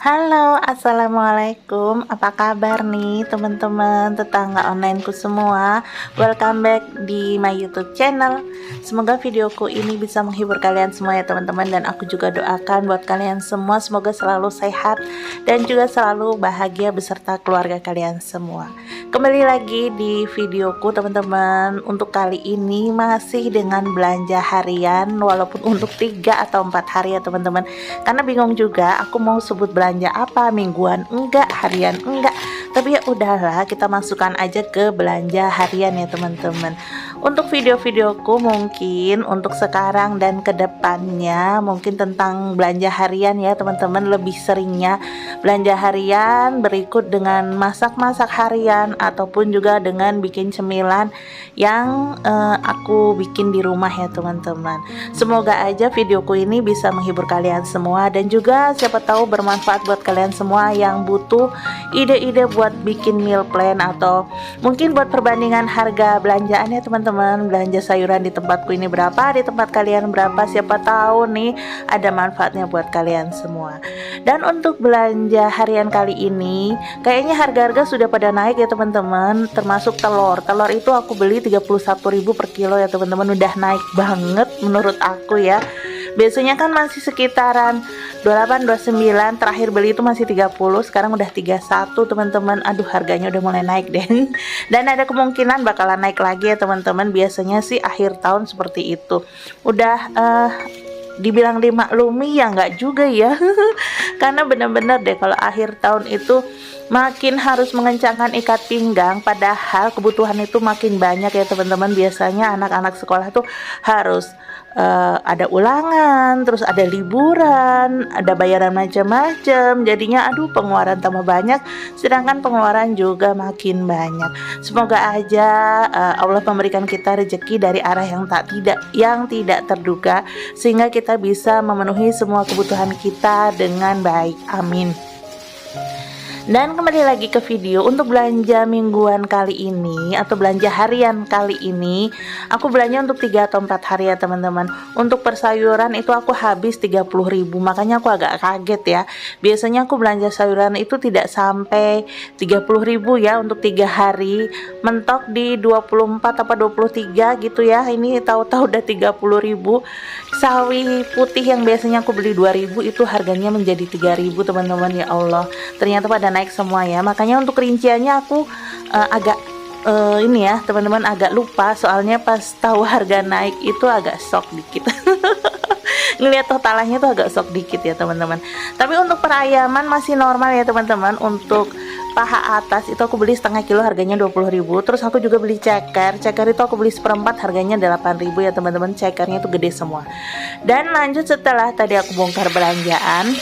Halo, assalamualaikum. Apa kabar nih teman-teman tetangga onlineku semua? Welcome back di my YouTube channel. Semoga videoku ini bisa menghibur kalian semua ya teman-teman. Dan aku juga doakan buat kalian semua semoga selalu sehat dan juga selalu bahagia beserta keluarga kalian semua. Kembali lagi di videoku teman-teman. Untuk kali ini masih dengan belanja harian, walaupun untuk 3 atau 4 hari ya teman-teman. Karena bingung juga aku mau sebut belanja apa, mingguan enggak, harian enggak. Tapi ya udahlah, kita masukkan aja ke belanja harian ya teman-teman. Untuk video-videoku mungkin untuk sekarang dan kedepannya mungkin tentang belanja harian ya teman-teman. Lebih seringnya belanja harian berikut dengan masak-masak harian ataupun juga dengan bikin cemilan yang aku bikin di rumah ya teman-teman. Semoga aja videoku ini bisa menghibur kalian semua dan juga siapa tahu bermanfaat buat kalian semua yang butuh ide-ide buat bikin meal plan atau mungkin buat perbandingan harga belanjaan ya teman-teman. Belanja sayuran di tempatku ini berapa, di tempat kalian berapa, siapa tahu nih ada manfaatnya buat kalian semua. Dan untuk belanja harian kali ini kayaknya harga-harga sudah pada naik ya teman-teman, termasuk telur itu aku beli 31.000 per kilo ya teman-teman. Udah naik banget menurut aku ya. Biasanya kan masih sekitaran 28, 29, terakhir beli itu masih 30, sekarang udah 31 teman-teman. Aduh, harganya udah mulai naik deh. Dan ada kemungkinan bakalan naik lagi ya teman-teman. Biasanya sih akhir tahun seperti itu. Udah dibilang dimaklumi ya nggak juga ya. Karena bener-bener deh kalau akhir tahun itu makin harus mengencangkan ikat pinggang, padahal kebutuhan itu makin banyak ya teman-teman. Biasanya anak-anak sekolah tuh harus ada ulangan, terus ada liburan, ada bayaran macam-macam, jadinya aduh pengeluaran tambah banyak, sedangkan pengeluaran juga makin banyak. Semoga aja Allah memberikan kita rezeki dari arah yang tidak terduga, sehingga kita bisa memenuhi semua kebutuhan kita dengan baik. Amin. Dan kembali lagi ke video. Untuk belanja mingguan kali ini atau belanja harian kali ini, aku belanja untuk 3 atau 4 hari ya teman-teman. Untuk persayuran itu aku habis 30.000, makanya aku agak kaget ya. Biasanya aku belanja sayuran itu tidak sampai 30.000 ya untuk 3 hari, mentok di 24 apa 23 gitu ya. Ini tahu-tahu udah 30.000. Sawi putih yang biasanya aku beli 2.000 itu harganya menjadi 3.000 teman-teman. Ya Allah, ternyata pada naik semua ya. Makanya untuk rinciannya aku agak ini ya teman-teman, agak lupa, soalnya pas tahu harga naik itu agak shock dikit. Ngelihat totalnya tuh agak shock dikit ya teman-teman. Tapi untuk perayaman masih normal ya teman-teman. Untuk paha atas itu aku beli setengah kilo harganya 20.000. Terus aku juga beli ceker itu aku beli seperempat harganya 8.000 ya teman-teman. Cekernya itu gede semua. Dan lanjut setelah tadi aku bongkar belanjaan,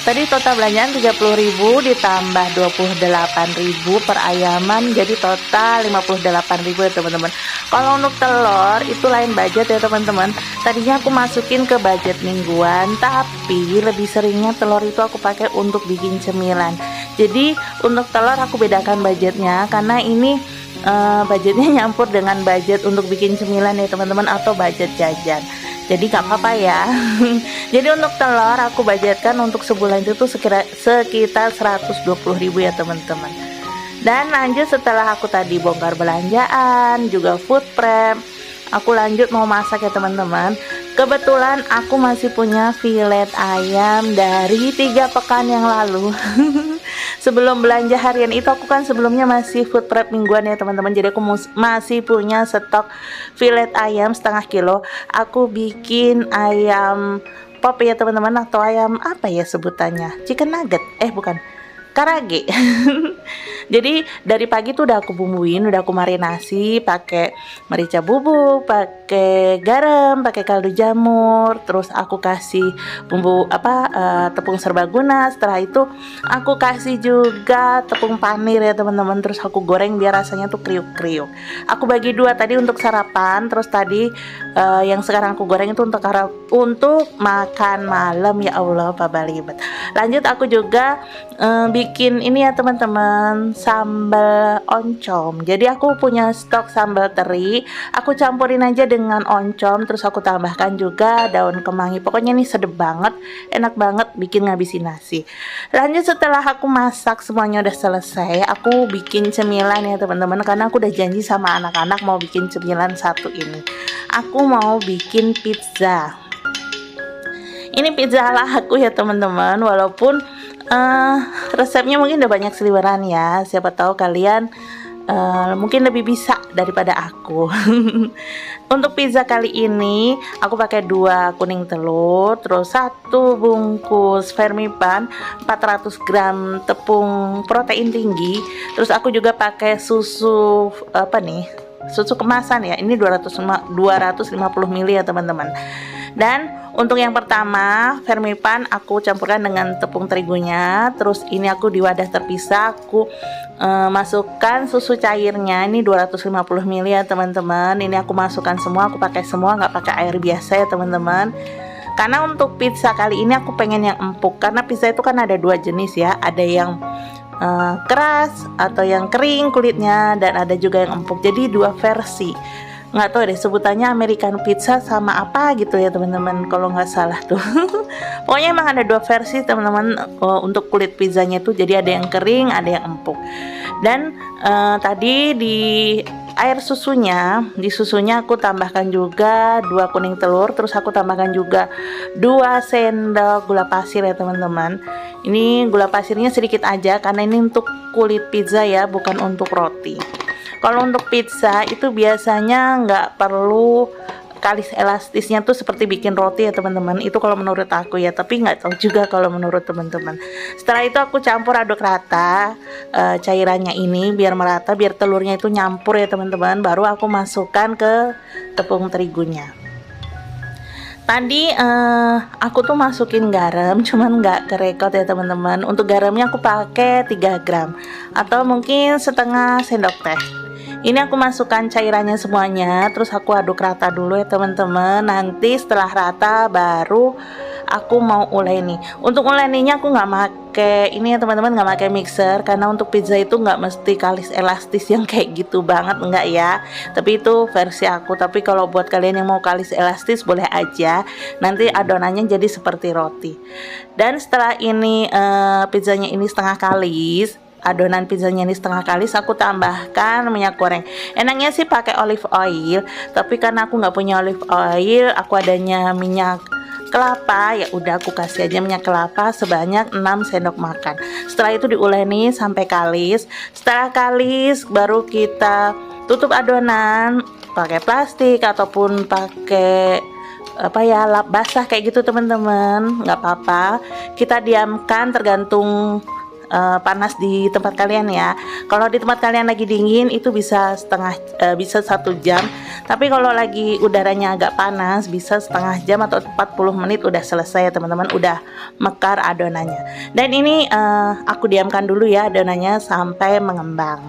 tadi total belanjaan 30.000 ditambah 28.000 per ayaman, jadi total 58.000 ya teman-teman. Kalau untuk telur itu lain budget ya teman-teman. Tadinya aku masukin ke budget mingguan, tapi lebih seringnya telur itu aku pakai untuk bikin cemilan. Jadi untuk telur aku bedakan budgetnya, karena ini budgetnya nyampur dengan budget untuk bikin cemilan ya teman-teman, atau budget jajan. Jadi gak apa-apa ya. Jadi untuk telur aku budgetkan untuk sebulan itu sekitar 120.000 ya teman-teman. Dan lanjut setelah aku tadi bongkar belanjaan, juga food prep, aku lanjut mau masak ya teman-teman. Kebetulan aku masih punya filet ayam dari 3 pekan yang lalu. Sebelum belanja harian itu aku kan sebelumnya masih food prep mingguan ya teman-teman. Jadi aku masih punya stok filet ayam setengah kilo. Aku bikin ayam pop ya teman-teman, atau ayam apa ya sebutannya, chicken nugget, bukan, karage. Jadi dari pagi tuh udah aku bumbuin, udah aku marinasi pakai merica bubuk, pakai garam, pakai kaldu jamur, terus aku kasih bumbu tepung serbaguna. Setelah itu aku kasih juga tepung panir ya teman-teman, terus aku goreng biar rasanya tuh kriuk-kriuk. Aku bagi 2 tadi untuk sarapan, terus tadi yang sekarang aku goreng itu untuk makan malam. Ya Allah, pabalibet. Lanjut aku juga bikin ini ya teman-teman, sambal oncom. Jadi aku punya stok sambal teri, aku campurin aja dengan oncom, terus aku tambahkan juga daun kemangi. Pokoknya ini sedep banget, enak banget, bikin ngabisin nasi. Lanjut setelah aku masak semuanya udah selesai, aku bikin cemilan ya teman-teman, karena aku udah janji sama anak-anak mau bikin cemilan satu ini. Aku mau bikin pizza. Ini pizza ala aku ya teman-teman, walaupun resepnya mungkin udah banyak seliweran ya. Siapa tahu kalian mungkin lebih bisa daripada aku. Untuk pizza kali ini aku pakai 2 kuning telur, terus 1 bungkus vermipan, 400 gram tepung protein tinggi, terus aku juga pakai susu susu kemasan ya. Ini 250 ml ya teman-teman. Dan untuk yang pertama, vermipan aku campurkan dengan tepung terigunya. Terus ini aku di wadah terpisah, aku masukkan susu cairnya. Ini 250 ml ya teman-teman. Ini aku masukkan semua, aku pakai semua, nggak pakai air biasa ya teman-teman. Karena untuk pizza kali ini aku pengen yang empuk. Karena pizza itu kan ada 2 jenis ya. Ada yang keras atau yang kering kulitnya, dan ada juga yang empuk. Jadi 2 versi. Nggak tahu deh sebutannya American pizza sama apa gitu ya teman-teman, kalau nggak salah tuh. Pokoknya emang ada 2 versi teman-teman untuk kulit pizzanya tuh. Jadi ada yang kering, ada yang empuk. Dan tadi di air susunya, di susunya aku tambahkan juga 2 kuning telur, terus aku tambahkan juga 2 sendok gula pasir ya teman-teman. Ini gula pasirnya sedikit aja karena ini untuk kulit pizza ya, bukan untuk roti. Kalau untuk pizza itu biasanya nggak perlu kalis elastisnya tuh seperti bikin roti ya teman-teman. Itu kalau menurut aku ya, tapi nggak tahu juga kalau menurut teman-teman. Setelah itu aku campur aduk rata cairannya ini biar merata, biar telurnya itu nyampur ya teman-teman. Baru aku masukkan ke tepung terigunya. Tadi aku tuh masukin garam, cuman nggak kerekot ya teman-teman. Untuk garamnya aku pakai 3 gram atau mungkin setengah sendok teh. Ini aku masukkan cairannya semuanya, terus aku aduk rata dulu ya teman-teman. Nanti setelah rata baru aku mau uleni. Untuk uleninya aku nggak pakai ini ya teman-teman, nggak pakai mixer, karena untuk pizza itu nggak mesti kalis elastis yang kayak gitu banget, enggak ya. Tapi itu versi aku. Tapi kalau buat kalian yang mau kalis elastis boleh aja. Nanti adonannya jadi seperti roti. Dan setelah ini pizzanya ini setengah kalis, adonan pizzanya ini setengah kalis, aku tambahkan minyak goreng. Enaknya sih pakai olive oil, tapi karena aku nggak punya olive oil, aku adanya minyak kelapa, ya udah aku kasih aja minyak kelapa sebanyak 6 sendok makan. Setelah itu diuleni sampai kalis. Setelah kalis baru kita tutup adonan pakai plastik ataupun pakai lap basah kayak gitu teman-teman, nggak apa-apa. Kita diamkan tergantung panas di tempat kalian ya. Kalau di tempat kalian lagi dingin itu bisa 1 jam. Tapi kalau lagi udaranya agak panas bisa setengah jam atau 40 menit udah selesai ya teman-teman, udah mekar adonannya. Dan ini aku diamkan dulu ya adonannya sampai mengembang.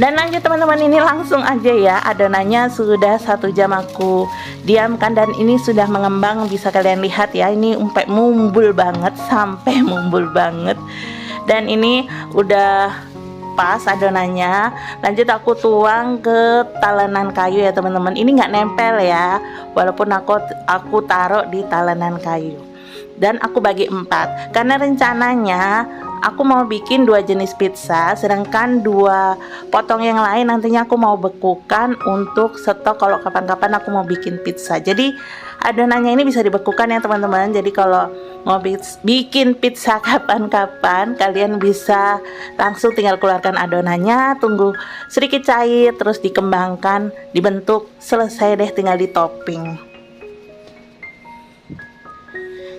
Dan lanjut teman-teman, ini langsung aja ya, adonannya sudah 1 jam aku diamkan dan ini sudah mengembang. Bisa kalian lihat ya, ini sampai mumbul banget, sampai mumbul banget. Dan ini udah pas adonannya. Lanjut aku tuang ke talenan kayu ya teman-teman. Ini nggak nempel ya, walaupun aku taruh di talenan kayu. Dan aku bagi 4 karena rencananya aku mau bikin 2 jenis pizza, sedangkan 2 potong yang lain nantinya aku mau bekukan untuk stok kalau kapan-kapan aku mau bikin pizza. Jadi adonannya ini bisa dibekukan ya teman-teman. Jadi kalau mau bikin pizza kapan-kapan, kalian bisa langsung tinggal keluarkan adonannya, tunggu sedikit cair, terus dikembangkan, dibentuk, selesai deh, tinggal di topping.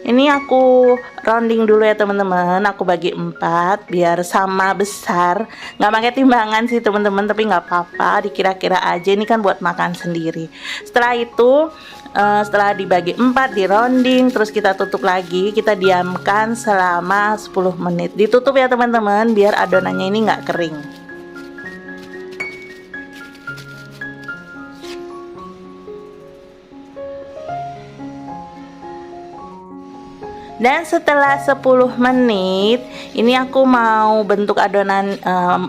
Ini aku rounding dulu ya teman-teman, aku bagi 4 biar sama besar. Nggak pakai timbangan sih teman-teman, tapi nggak apa-apa, dikira-kira aja, ini kan buat makan sendiri. Setelah itu setelah dibagi 4, di rounding, terus kita tutup lagi, kita diamkan selama 10 menit. Ditutup ya teman-teman biar adonannya ini nggak kering. Dan setelah 10 menit ini aku mau bentuk adonan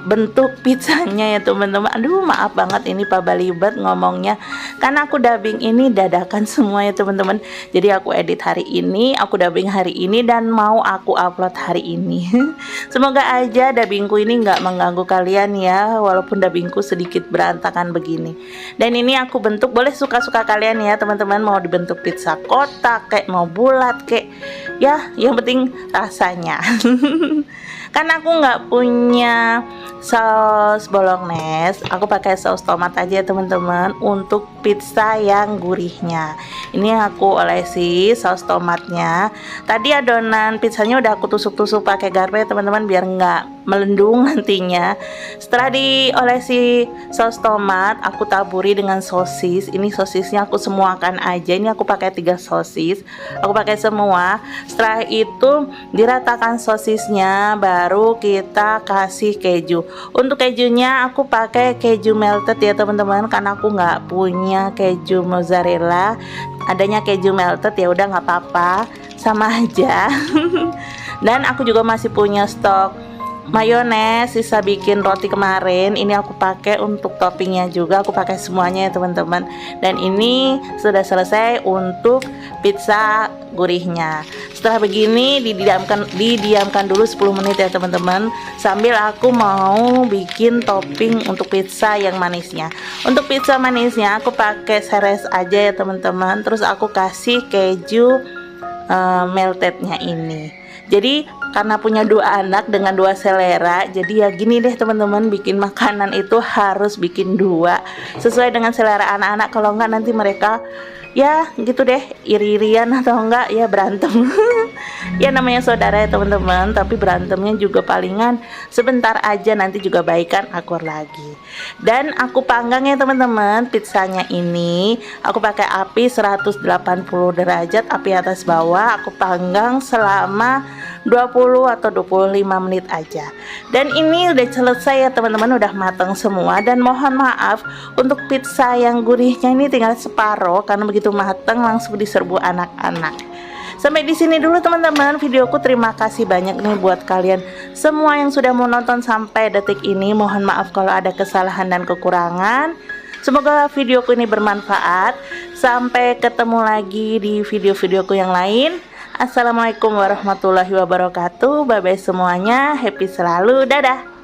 bentuk pizzanya ya teman-teman. Aduh maaf banget ini Pak Balibet ngomongnya, karena aku dubbing ini dadakan semua ya teman-teman. Jadi aku edit hari ini, aku dubbing hari ini, dan mau aku upload hari ini. Semoga aja dubbingku ini nggak mengganggu kalian ya, walaupun dubbingku sedikit berantakan begini. Dan ini aku bentuk, boleh suka-suka kalian ya teman-teman, mau dibentuk pizza kotak kayak mau bulat kayak ya, yang penting rasanya. Karena aku nggak punya saus bolognese, aku pakai saus tomat aja ya teman-teman untuk pizza yang gurihnya. Ini aku olesi saus tomatnya. Tadi adonan pizzanya udah aku tusuk-tusuk pakai garpu ya teman-teman, biar nggak melendung nantinya. Setelah diolesi saus tomat, aku taburi dengan sosis. Ini sosisnya aku semuakan aja. Ini aku pakai 3 sosis, aku pakai semua. Setelah itu diratakan sosisnya, baru kita kasih keju. Untuk kejunya aku pakai keju melted ya teman-teman, karena aku nggak punya keju mozzarella. Adanya keju melted ya udah nggak apa-apa, sama aja. Dan aku juga masih punya stok mayones sisa bikin roti kemarin, ini aku pakai untuk toppingnya juga, aku pakai semuanya ya teman-teman. Dan ini sudah selesai untuk pizza gurihnya. Setelah begini didiamkan dulu 10 menit ya teman-teman, sambil aku mau bikin topping untuk pizza yang manisnya. Untuk pizza manisnya aku pakai seres aja ya teman-teman, terus aku kasih keju meltednya ini. Jadi karena punya 2 anak dengan 2 selera, jadi ya gini deh teman-teman, bikin makanan itu harus bikin 2 sesuai dengan selera anak-anak. Kalau enggak nanti mereka ya gitu deh, iri-irian atau enggak ya berantem. Ya namanya saudara ya teman-teman, tapi berantemnya juga palingan sebentar aja, nanti juga baikan akur lagi. Dan aku panggang ya teman-teman pizzanya ini, aku pakai api 180 derajat, api atas bawah, aku panggang selama 20 atau 25 menit aja. Dan ini udah selesai ya teman-teman, udah matang semua. Dan mohon maaf untuk pizza yang gurihnya ini tinggal separuh, karena begitu matang langsung diserbu anak-anak. Sampai di sini dulu teman-teman videoku. Terima kasih banyak nih buat kalian semua yang sudah menonton sampai detik ini. Mohon maaf kalau ada kesalahan dan kekurangan. Semoga videoku ini bermanfaat. Sampai ketemu lagi di video-videoku yang lain. Assalamualaikum warahmatullahi wabarakatuh. Bye bye semuanya, happy selalu, dadah.